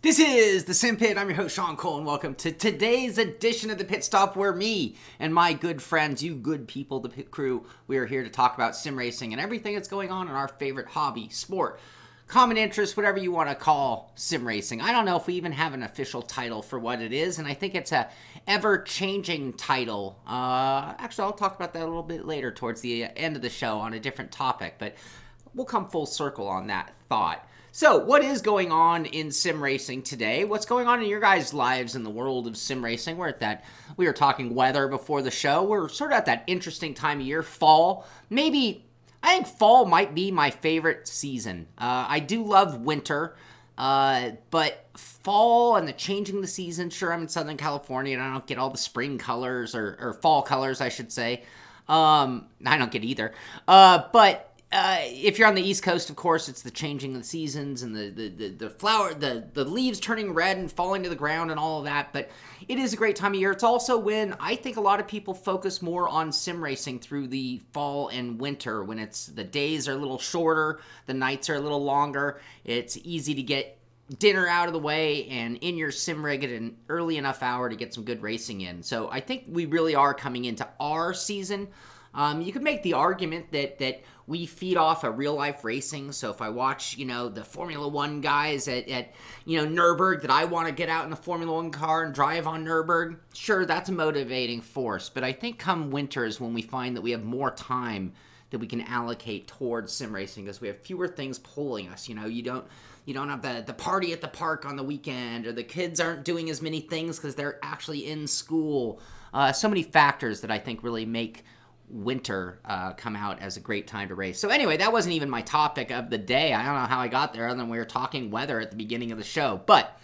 This is the Simpit. I'm your host, Sean Cole, and welcome to today's edition of the Pit Stop, where me and my good friends, you good people, the pit crew, we are here to talk about sim racing and everything that's going on in our favorite hobby, sport, common interest, whatever you want to call sim racing. I don't know if we even have an official title for what it is, and I think it's a ever-changing title. Actually, I'll talk about that a little bit later towards the end of the show on a different topic, but we'll come full circle on that thought. So, what is going on in sim racing today? What's going on in your guys' lives in the world of sim racing? We were talking weather before the show. We're sort of at that interesting time of year, fall. I think fall might be my favorite season. I do love winter, but fall and the changing of the season, sure, I'm in Southern California and I don't get all the spring colors, or fall colors, I should say. I don't get either. But if you're on the East Coast, of course, it's the changing of the seasons and the leaves turning red and falling to the ground and all of that. But it is a great time of year. It's also when I think a lot of people focus more on sim racing through the fall and winter, when the days are a little shorter, the nights are a little longer. It's easy to get dinner out of the way and in your sim rig at an early enough hour to get some good racing in. So I think we really are coming into our season. You could make the argument that we feed off of real-life racing. So if I watch, the Formula One guys at Nürburgring, that I want to get out in the Formula One car and drive on Nürburgring, sure, that's a motivating force. But I think come winter is when we find that we have more time that we can allocate towards sim racing, because we have fewer things pulling us. You don't have the party at the park on the weekend, or the kids aren't doing as many things because they're actually in school. So many factors that I think really make winter come out as a great time to race. So anyway, that wasn't even my topic of the day. I don't know how I got there, other than we were talking weather at the beginning of the show. But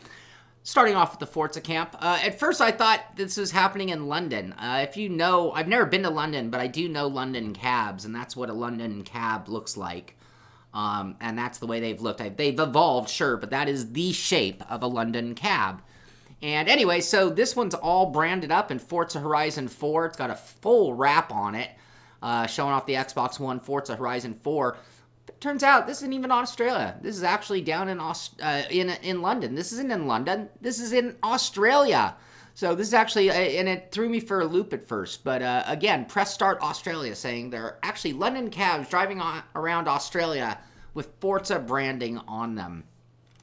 starting off with the Forza camp, at first I thought this was happening in London. If you know, I've never been to London, but I do know London cabs, and that's what a London cab looks like. And that's the way they've looked. They've evolved, sure, but that is the shape of a London cab. And anyway, so this one's all branded up in Forza Horizon 4. It's got a full wrap on it, showing off the Xbox One Forza Horizon 4. But it turns out this isn't even Australia. This is actually down in London. This isn't in London. This is in Australia. So this is actually, and it threw me for a loop at first. But again, press start Australia, saying there are actually London cabs driving around Australia with Forza branding on them.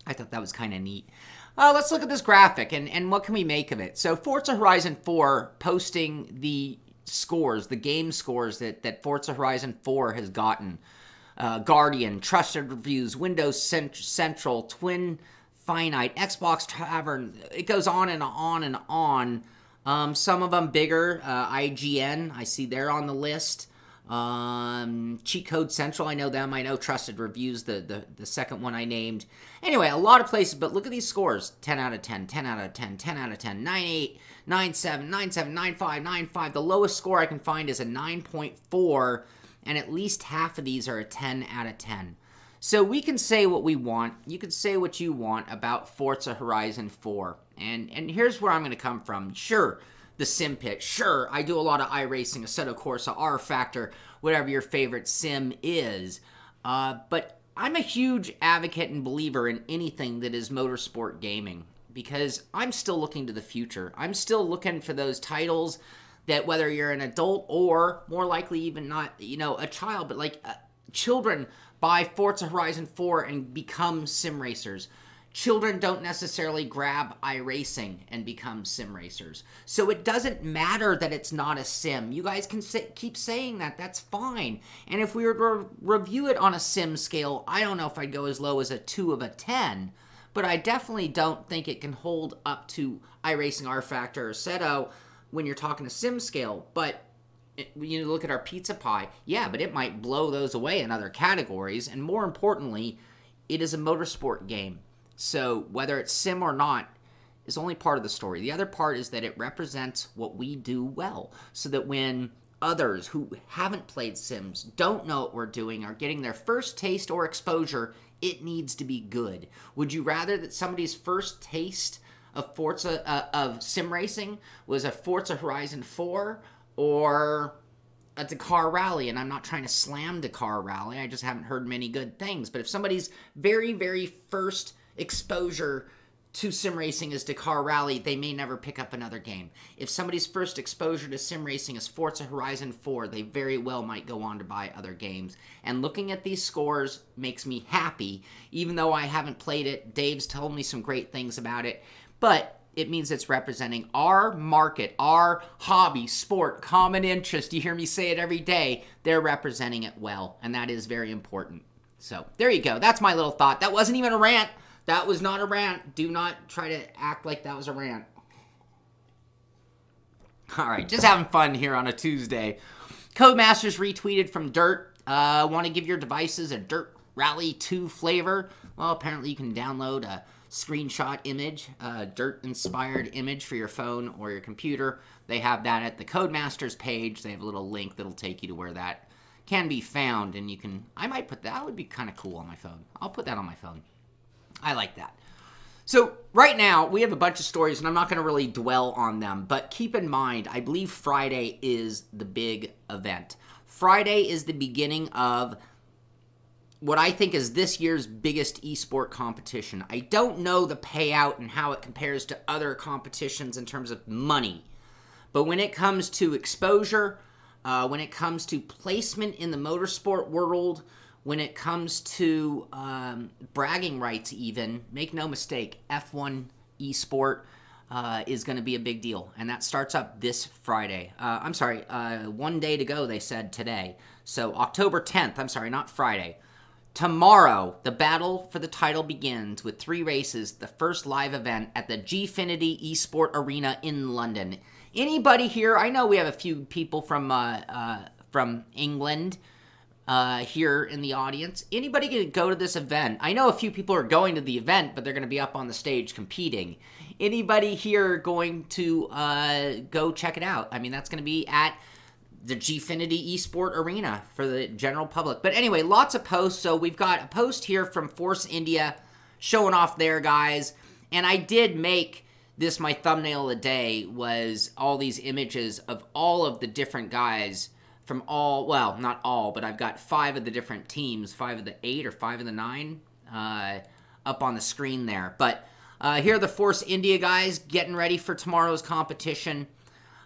I thought that was kind of neat. Let's look at this graphic and what can we make of it. So Forza Horizon 4 posting the scores, the game scores that Forza Horizon 4 has gotten. Guardian, Trusted Reviews, Windows Central, Twin Finite, Xbox Tavern. It goes on and on and on. Some of them bigger. IGN, I see they're on the list. Cheat Code Central, I know them. I know Trusted Reviews, the second one I named. Anyway, a lot of places, but look at these scores. 10 out of 10, 10 out of 10, 10 out of 10, 9.8, 9.7, 9.7, 9.5, 9.5. The lowest score I can find is a 9.4, and at least half of these are a 10 out of 10. So we can say what we want. You can say what you want about Forza Horizon 4. And here's where I'm going to come from. Sure, the Simpit. Sure, I do a lot of iRacing, Assetto Corsa, R-Factor, whatever your favorite sim is. But I'm a huge advocate and believer in anything that is motorsport gaming, because I'm still looking to the future. I'm still looking for those titles that, whether you're an adult or more likely even not, a child, but like children buy Forza Horizon 4 and become sim racers. Children don't necessarily grab iRacing and become sim racers. So it doesn't matter that it's not a sim. You guys can keep saying that. That's fine. And if we were to review it on a sim scale, I don't know if I'd go as low as a 2 of a 10. But I definitely don't think it can hold up to iRacing, R-Factor, or Assetto when you're talking a sim scale. But you look at our Pizza Pie. Yeah, but it might blow those away in other categories. And more importantly, it is a motorsport game. So whether it's sim or not is only part of the story. The other part is that it represents what we do well, so that when others who haven't played sims, don't know what we're doing, are getting their first taste or exposure, it needs to be good. Would you rather that somebody's first taste of of sim racing was a Forza Horizon 4 or a Dakar Rally? And I'm not trying to slam Dakar Rally, I just haven't heard many good things. But if somebody's very, very first exposure to sim racing is Dakar Rally, they may never pick up another game. If somebody's first exposure to sim racing is Forza Horizon 4, they very well might go on to buy other games. And looking at these scores makes me happy, even though I haven't played it. Dave's told me some great things about it, but it means it's representing our market, our hobby, sport, common interest. You hear me say it every day. They're representing it well, and that is very important. So there you go. That's my little thought. That wasn't even a rant. That was not a rant. Do not try to act like that was a rant. All right, just having fun here on a Tuesday. Codemasters retweeted from Dirt. Want to give your devices a Dirt Rally 2 flavor? Well, apparently you can download a screenshot image, a Dirt-inspired image for your phone or your computer. They have that at the Codemasters page. They have a little link that'll take you to where that can be found, and you can... I might put that. That would be kind of cool on my phone. I'll put that on my phone. I like that. So right now, we have a bunch of stories, and I'm not going to really dwell on them, but keep in mind, I believe Friday is the big event. Friday is the beginning of what I think is this year's biggest esport competition. I don't know the payout and how it compares to other competitions in terms of money, but when it comes to exposure, when it comes to placement in the motorsport world, when it comes to bragging rights even, make no mistake, F1 esport is going to be a big deal. And that starts up this Friday. I'm sorry, 1 day to go, they said today. So October 10th, I'm sorry, not Friday. Tomorrow, the battle for the title begins with 3 races, the first live event at the Gfinity Esport Arena in London. Anybody here, I know we have a few people from England, here in the audience. Anybody can go to this event? I know a few people are going to the event, but they're going to be up on the stage competing. Anybody here going to go check it out? I mean, that's going to be at the Gfinity Esport Arena for the general public. But anyway, lots of posts. So we've got a post here from Force India showing off their guys. And I did make this my thumbnail of the day, was all these images of all of the different guys from all, well, not all, but I've got 5 of the different teams, 5 of the 8 or 5 of the 9 up on the screen there. But here are the Force India guys getting ready for tomorrow's competition.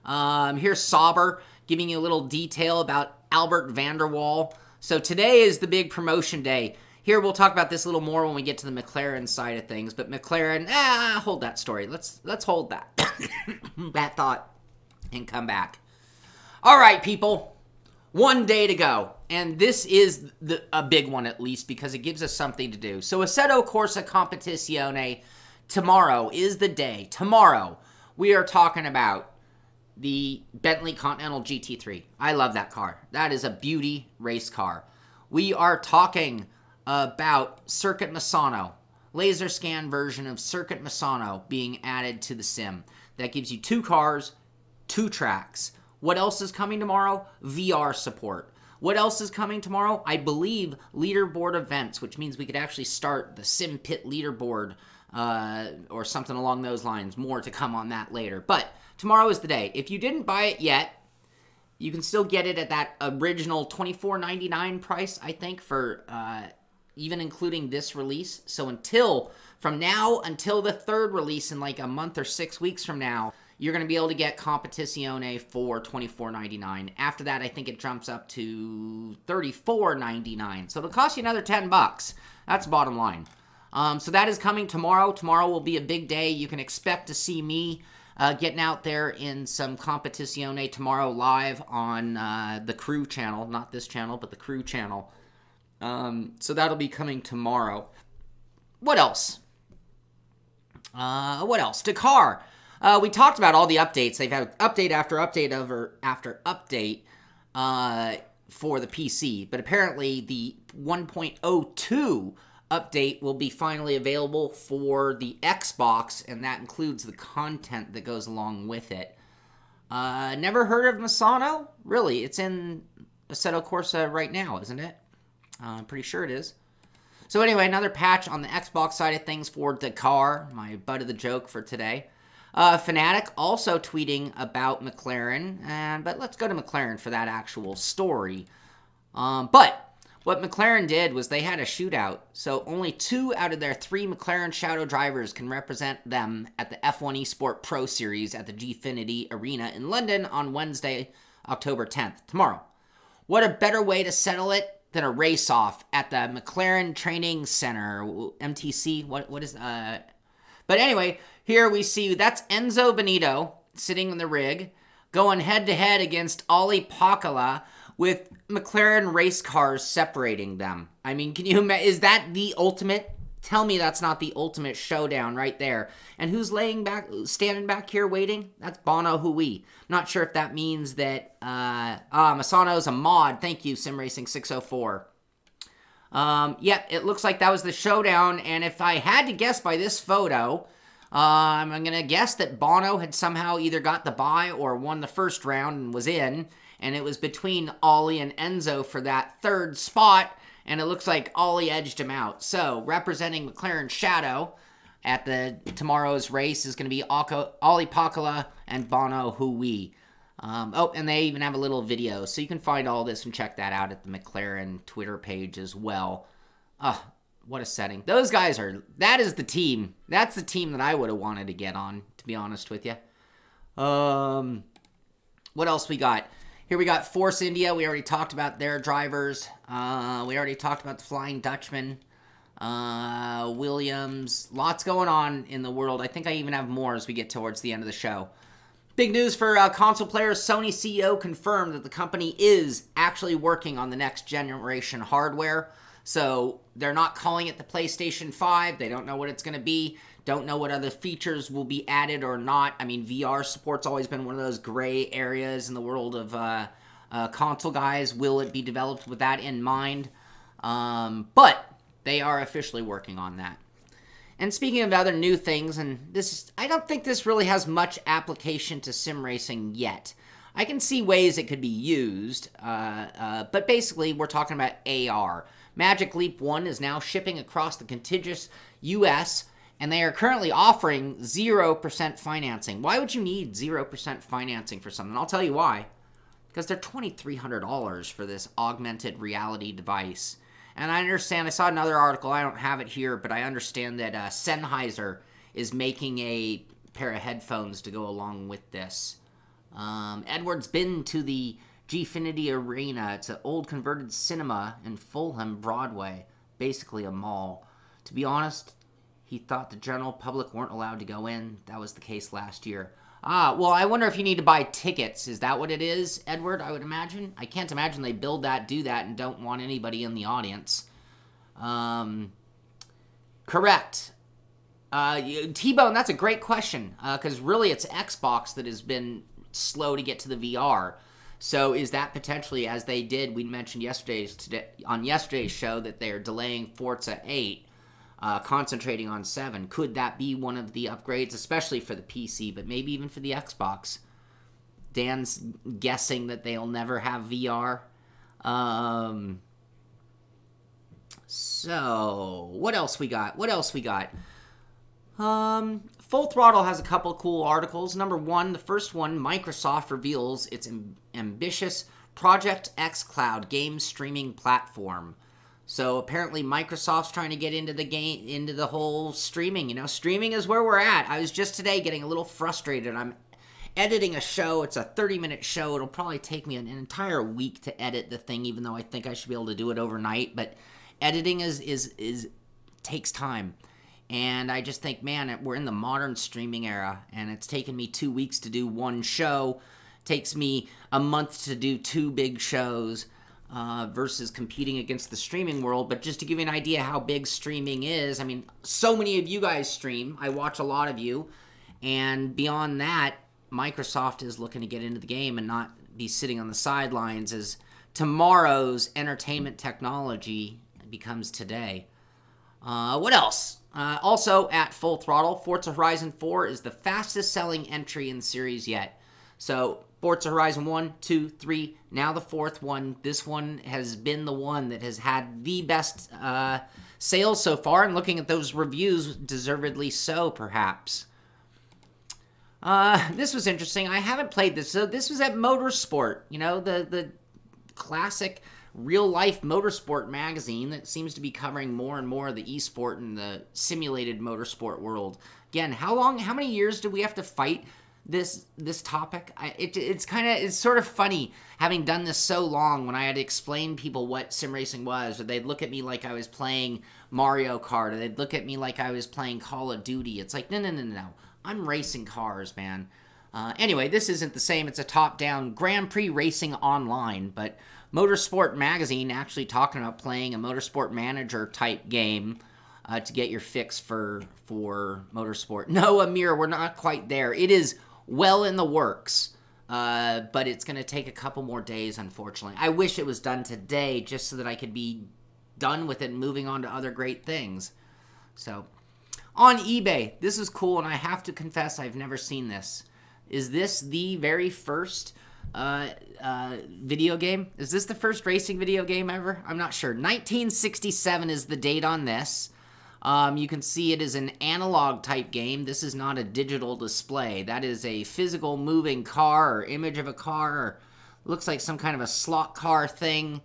Here's Sauber giving you a little detail about Albert Vanderwall. So today is the big promotion day. Here we'll talk about this a little more when we get to the McLaren side of things. But McLaren, hold that story. Let's hold that that thought and come back. All right, people. 1 day to go, and this is a big one at least because it gives us something to do. So Assetto Corsa Competizione, tomorrow is the day. Tomorrow, we are talking about the Bentley Continental GT3. I love that car. That is a beauty race car. We are talking about Circuit Misano, laser scan version of Circuit Misano being added to the sim. That gives you 2 cars, 2 tracks. What else is coming tomorrow? VR support. What else is coming tomorrow? I believe leaderboard events, which means we could actually start the Simpit leaderboard or something along those lines. More to come on that later. But tomorrow is the day. If you didn't buy it yet, you can still get it at that original $24.99 price, I think, for even including this release. So from now until the 3rd release in like a month or 6 weeks from now, you're going to be able to get Competizione for $24.99. After that, I think it jumps up to $34.99. So it'll cost you another $10. That's the bottom line. So that is coming tomorrow. Tomorrow will be a big day. You can expect to see me getting out there in some Competizione tomorrow live on the Crew channel. Not this channel, but the Crew channel. So that'll be coming tomorrow. What else? Dakar. We talked about all the updates. They've had update after update after update for the PC. But apparently the 1.02 update will be finally available for the Xbox, and that includes the content that goes along with it. Never heard of Misano? Really? It's in Assetto Corsa right now, isn't it? I'm pretty sure it is. So anyway, another patch on the Xbox side of things for Dakar, my butt of the joke for today. Fnatic also tweeting about McLaren, but let's go to McLaren for that actual story. But what McLaren did was they had a shootout. So only 2 out of their 3 McLaren Shadow drivers can represent them at the F1 Esport Pro Series at the Gfinity Arena in London on Wednesday, October 10th, tomorrow. What a better way to settle it than a race-off at the McLaren Training Center, MTC, what is, but anyway, here we see, that's Enzo Benito sitting in the rig, going head-to-head against Ollie Pakala, with McLaren race cars separating them. I mean, can you imagine? Is that the ultimate? Tell me that's not the ultimate showdown right there. And who's standing back here waiting? That's Bono Hui. I'm not sure if that means that, Masano's a mod. Thank you, SimRacing604. Yeah, it looks like that was the showdown. And if I had to guess by this photo, I'm going to guess that Bono had somehow either got the bye or won the first round and was in. And it was between Ollie and Enzo for that 3rd spot, and it looks like Ollie edged him out. So, representing McLaren Shadow at tomorrow's race is going to be Ollie Pakala and Bono Hui. And they even have a little video, so you can find all this and check that out at the McLaren Twitter page as well. What a setting. Those guys that is the team. That's the team that I would have wanted to get on, to be honest with you. What else we got? Here we got Force India. We already talked about their drivers. We already talked about the Flying Dutchman. Williams. Lots going on in the world. I think I even have more as we get towards the end of the show. Big news for console players. Sony CEO confirmed that the company is actually working on the next generation hardware. So they're not calling it the PlayStation 5. They don't know what it's going to be. Don't know what other features will be added or not. I mean, VR support's always been one of those gray areas in the world of console guys. Will it be developed with that in mind? But they are officially working on that. And speaking of other new things, and I don't think this really has much application to sim racing yet. I can see ways it could be used, but basically we're talking about AR. Magic Leap 1 is now shipping across the contiguous US, and they are currently offering 0% financing. Why would you need 0% financing for something? I'll tell you why. Because they're $2,300 for this augmented reality device. And I understand, I saw another article, I don't have it here, but I understand that Sennheiser is making a pair of headphones to go along with this. Edward's been to the Gfinity Arena. It's an old converted cinema in Fulham, Broadway. Basically a mall. To be honest, he thought the general public weren't allowed to go in. That was the case last year. Well, I wonder if you need to buy tickets. Is that what it is, Edward, I would imagine? I can't imagine they build that, do that, and don't want anybody in the audience. Correct. T-Bone, that's a great question, because really it's Xbox that has been slow to get to the VR. So is that potentially, as they did, we mentioned on yesterday's show that they are delaying Forza 8, concentrating on 7. Could that be one of the upgrades, especially for the PC, but maybe even for the Xbox? Dan's guessing that they'll never have VR. So, what else we got? Full Throttle has a couple cool articles. Number 1, the first one, Microsoft reveals its ambitious Project X Cloud game streaming platform. So apparently Microsoft's trying to get into the whole streaming. You know, streaming is where we're at. I was just today getting a little frustrated. I'm editing a show. It's a 30-minute show. It'll probably take me an entire week to edit the thing, even though I think I should be able to do it overnight. But editing takes time. And I just think, man, we're in the modern streaming era, and it's taken me 2 weeks to do one show. It takes me a month to do 2 big shows versus competing against the streaming world. But just to give you an idea how big streaming is, I mean, so many of you guys stream. I watch a lot of you. And beyond that, Microsoft is looking to get into the game and not be sitting on the sidelines as tomorrow's entertainment technology becomes today. What else? Also at Full Throttle, Forza Horizon 4 is the fastest selling entry in the series yet. So Forza Horizon 1, 2, 3, now the 4th one. This one has been the one that has had the best sales so far, and looking at those reviews, deservedly so, perhaps. This was interesting. I haven't played this. So this was at Motorsport, you know, the classic real-life motorsport magazine that seems to be covering more and more of the esport and the simulated motorsport world. Again, how many years do we have to fight this topic? It's sort of funny having done this so long when I had to explain people what sim racing was, or they'd look at me like I was playing Mario Kart, or they'd look at me like I was playing Call of Duty. It's like, no. I'm racing cars, man. Anyway, this isn't the same. It's a top-down Grand Prix racing online, but Motorsport Magazine actually talking about playing a Motorsport Manager type game to get your fix for motorsport. No, Amir, we're not quite there. It is well in the works, but it's going to take a couple more days, unfortunately. I wish it was done today just so that I could be done with it and moving on to other great things. So, on eBay, this is cool, and I have to confess I've never seen this. Is this the very first video game? Is this the first racing video game ever? I'm not sure. 1967 is the date on this. You can see it is an analog type game. This is not a digital display. That is a physical moving car or image of a car, or looks like some kind of a slot car thing,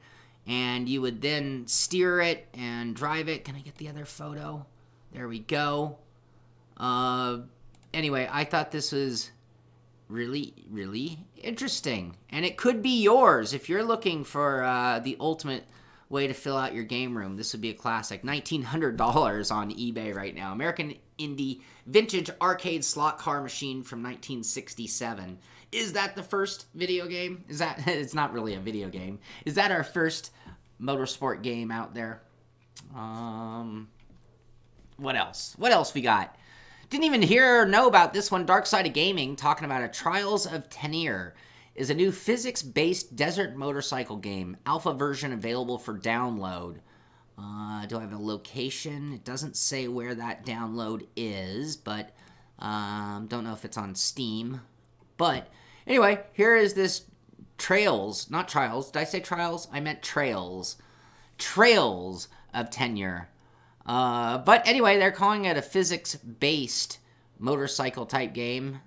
and you would then steer it and drive it. Can I get the other photo? There we go. Anyway, I thought this was really interesting, and it could be yours if you're looking for the ultimate way to fill out your game room. This would be a classic. $1,900 on eBay right now. American Indie vintage arcade slot car machine from 1967. Is that the first video game? Is that it's not really a video game. Is that our first motorsport game out there? What else? What else we got? Didn't even hear or know about this one. Dark Side of Gaming talking about a Trials of Tenere is a new physics-based desert motorcycle game. Alpha version available for download. Do I have a location? It doesn't say where that download is, but don't know if it's on Steam. But anyway, here is this Trails, not Trials. Did I say Trials? I meant Trails. Trails of Tenure. But anyway, they're calling it a physics-based motorcycle type game.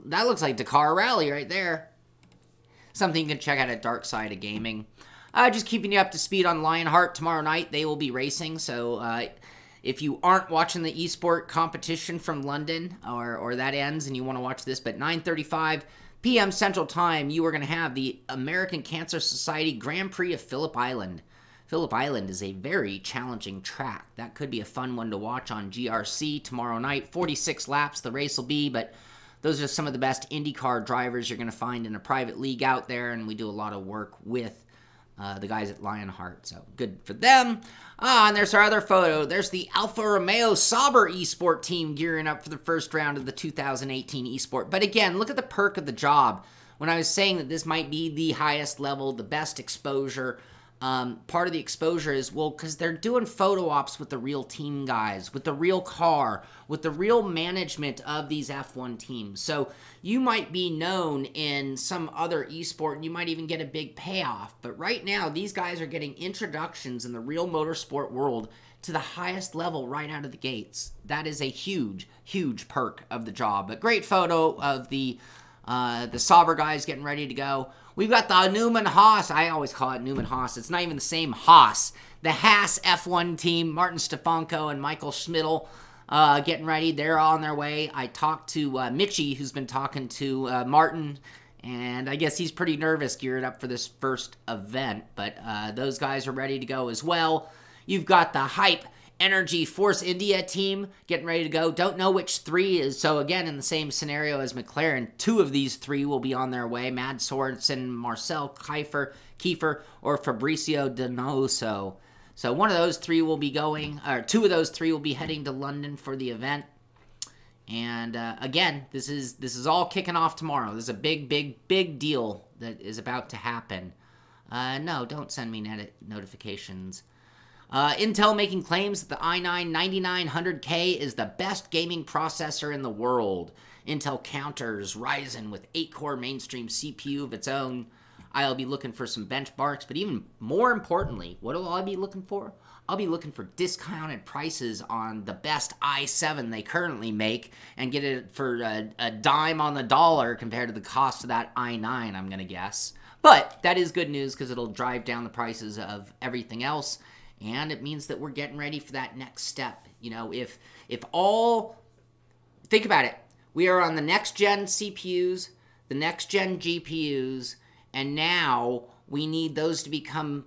That looks like Dakar Rally right there. Something you can check out at Dark Side of Gaming. Just keeping you up to speed on Lionheart. Tomorrow night, they will be racing. So if you aren't watching the esport competition from London, or that ends and you want to watch this, but 9:35 p.m. Central Time, you are going to have the American Cancer Society Grand Prix of Phillip Island. Phillip Island is a very challenging track. That could be a fun one to watch on GRC tomorrow night. 46 laps the race will be, but those are some of the best IndyCar drivers you're going to find in a private league out there, and we do a lot of work with the guys at Lionheart, so good for them. And there's our other photo. There's the Alfa Romeo Sauber esport team gearing up for the first round of the 2018 esport. But again, look at the perk of the job. When I was saying that this might be the highest level, the best exposure, part of the exposure is, well, because they're doing photo ops with the real team guys, with the real car, with the real management of these F1 teams. So you might be known in some other esport, and you might even get a big payoff. But right now, these guys are getting introductions in the real motorsport world to the highest level right out of the gates. That is a huge, huge perk of the job. But great photo of the Sauber guys getting ready to go. We've got the Newman Haas. I always call it Newman Haas. It's not even the same Haas. The Haas F1 team, Martin Stefanko and Michael Schmidl, getting ready. They're on their way. I talked to Mitchie, who's been talking to Martin, and I guess he's pretty nervous, geared up for this first event. But those guys are ready to go as well. You've got the Hype Energy Force India team getting ready to go. Don't know which three is. So again, in the same scenario as McLaren, two of these three will be on their way. Mad Sorensen, Marcel Kiefer, or Fabricio Donoso. So one of those three will be going, or two of those three will be heading to London for the event. And again, this is all kicking off tomorrow. This is a big deal that is about to happen. No, don't send me notifications. Intel making claims that the i9-9900K is the best gaming processor in the world. Intel counters Ryzen with 8-core mainstream CPU of its own. I'll be looking for some benchmarks, but even more importantly, what will I be looking for? I'll be looking for discounted prices on the best i7 they currently make and get it for a dime on the dollar compared to the cost of that i9, I'm going to guess. But that is good news because it'll drive down the prices of everything else, and it means that we're getting ready for that next step. You know, if all, think about it, we are on the next gen CPUs, the next gen GPUs, and now we need those to become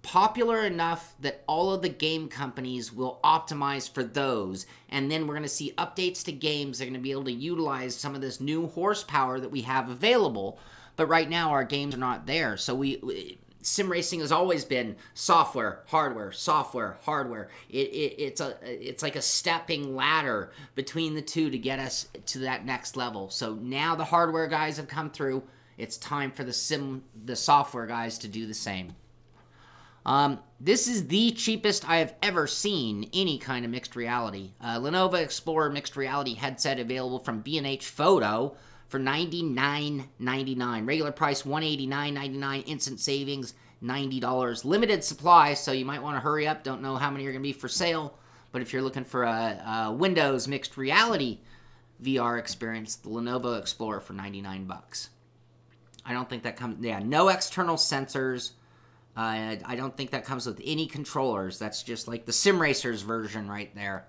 popular enough that all of the game companies will optimize for those, and then we're going to see updates to games that are going to be able to utilize some of this new horsepower that we have available. But right now our games are not there, so sim racing has always been software, hardware, software, hardware. It's like a stepping ladder between the two to get us to that next level. So now the hardware guys have come through. It's time for the software guys to do the same. This is the cheapest I have ever seen any kind of mixed reality. Lenovo Explorer mixed reality headset available from B&H Photo for $99.99. Regular price $189.99. Instant savings $90. Limited supply, so you might want to hurry up. Don't know how many are going to be for sale, but if you're looking for a Windows mixed reality VR experience, the Lenovo Explorer for 99 bucks. I don't think that comes, yeah, no external sensors. I don't think that comes with any controllers. That's just like the Sim Racers version right there.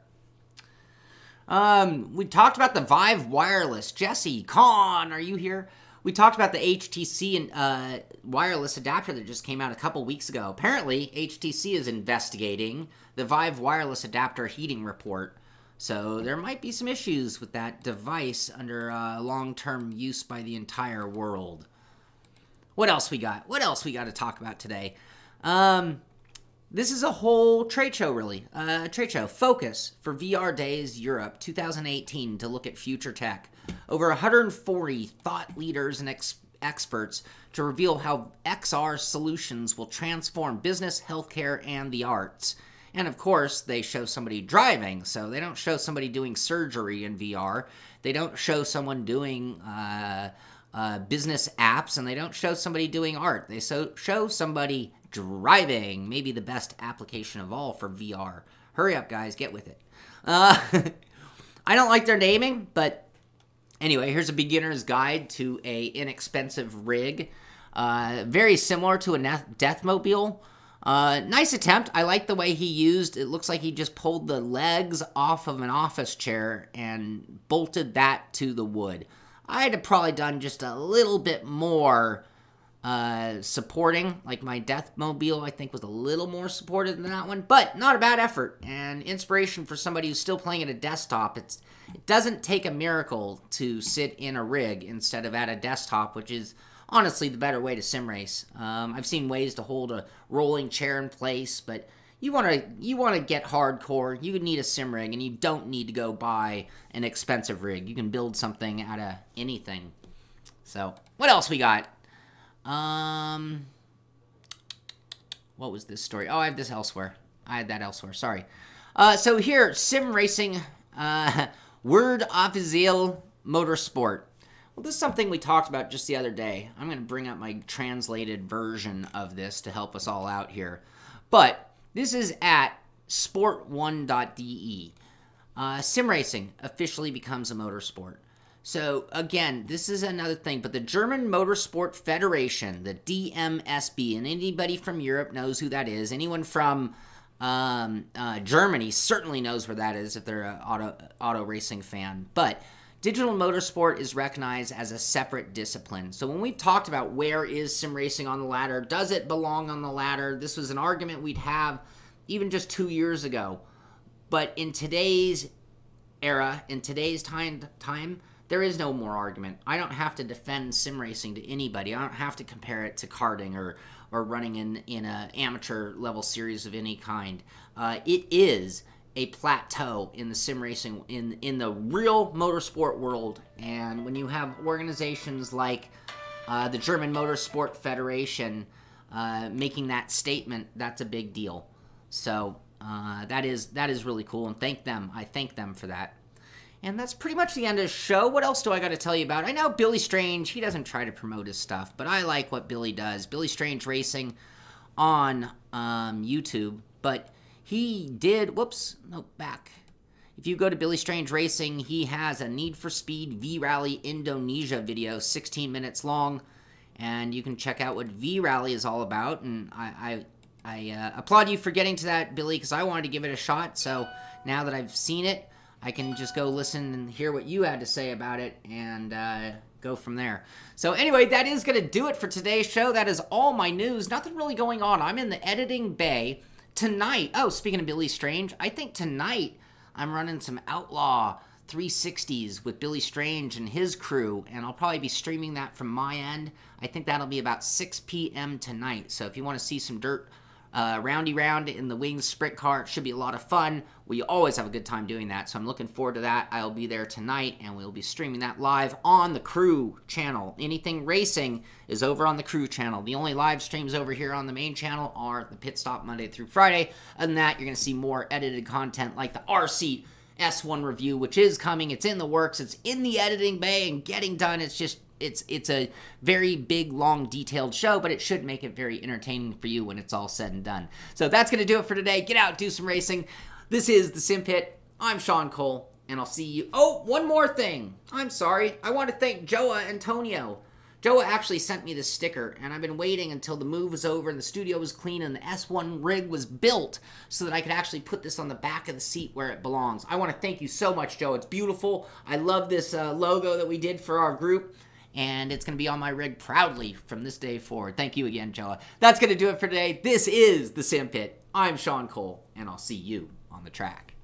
We talked about the Vive Wireless. Jesse, Con, are you here? We talked about the HTC and wireless adapter that just came out a couple weeks ago. Apparently, HTC is investigating the Vive Wireless Adapter heating report. So there might be some issues with that device under long-term use by the entire world. What else we got? What else we got to talk about today? This is a whole trade show, really. Trade show. Focus for VR Days Europe 2018 to look at future tech. Over 140 thought leaders and experts to reveal how XR solutions will transform business, healthcare, and the arts. And of course, they show somebody driving, so they don't show somebody doing surgery in VR. They don't show someone doing business apps, and they don't show somebody doing art. They show somebody driving, maybe the best application of all for VR. Hurry up, guys, get with it. I don't like their naming, but anyway, here's a beginner's guide to a inexpensive rig. Very similar to a Deathmobile. Nice attempt. I like the way he used, it looks like he just pulled the legs off of an office chair and bolted that to the wood. I'd have probably done just a little bit more supporting, like my Deathmobile, I think, was a little more supported than that one, but not a bad effort, and inspiration for somebody who's still playing at a desktop. It doesn't take a miracle to sit in a rig instead of at a desktop, which is honestly the better way to sim race. I've seen ways to hold a rolling chair in place, but you want to get hardcore, you need a sim rig, and you don't need to go buy an expensive rig. You can build something out of anything. So, what else we got? What was this story? Oh, I have this elsewhere. I had that elsewhere, sorry. So here, sim racing, Word Officiel Motorsport. Well, this is something we talked about just the other day. I'm going to bring up my translated version of this to help us all out here. But this is at sport1.de. Sim racing officially becomes a motorsport. So, again, this is another thing, but the German Motorsport Federation, the DMSB, and anybody from Europe knows who that is. Anyone from Germany certainly knows where that is if they're an auto racing fan. But digital motorsport is recognized as a separate discipline. So when we've talked about where is sim racing on the ladder, does it belong on the ladder? This was an argument we'd have even just 2 years ago. But in today's era, in today's time, there is no more argument. I don't have to defend sim racing to anybody. I don't have to compare it to karting or running in an amateur level series of any kind. It is a plateau in the sim racing, in the real motorsport world. And when you have organizations like the German Motorsport Federation making that statement, that's a big deal. So that is really cool, and I thank them for that. And that's pretty much the end of the show. What else do I got to tell you about? I know Billy Strange, he doesn't try to promote his stuff, but I like what Billy does. Billy Strange Racing on YouTube, but he did, back. If you go to Billy Strange Racing, he has a Need for Speed V-Rally Indonesia video, 16 minutes long. and you can check out what V-Rally is all about. And I applaud you for getting to that, Billy, because I wanted to give it a shot. So now that I've seen it, I can just go listen and hear what you had to say about it and go from there. So anyway, that is going to do it for today's show. That is all my news. Nothing really going on. I'm in the editing bay tonight. Oh, speaking of Billy Strange, I think tonight I'm running some Outlaw 360s with Billy Strange and his crew, and I'll probably be streaming that from my end. I think that'll be about 6 p.m. tonight. So if you want to see some dirt roundy round in the Wings sprint car, it should be a lot of fun. We always have a good time doing that, so I'm looking forward to that. I'll be there tonight, and we'll be streaming that live on the Crew channel. Anything racing is over on the Crew channel. The only live streams over here on the main channel are the Pit Stop Monday through Friday. Other than that, you're going to see more edited content like the RC S1 review, which is coming. It's in the works. It's in the editing bay and getting done. It's just it's a very big, long, detailed show, but it should make it very entertaining for you when it's all said and done. So that's going to do it for today. Get out, do some racing. This is the Simpit. I'm Sean Cole, and I'll see you. Oh, one more thing. I'm sorry. I want to thank Joa Antonio. Joa actually sent me this sticker, and I've been waiting until the move was over and the studio was clean and the S1 rig was built so that I could actually put this on the back of the seat where it belongs. I want to thank you so much, Joa. It's beautiful. I love this logo that we did for our group, and it's going to be on my rig proudly from this day forward. Thank you again, Joa. That's going to do it for today. This is the Simpit. I'm Sean Cole, and I'll see you on the track.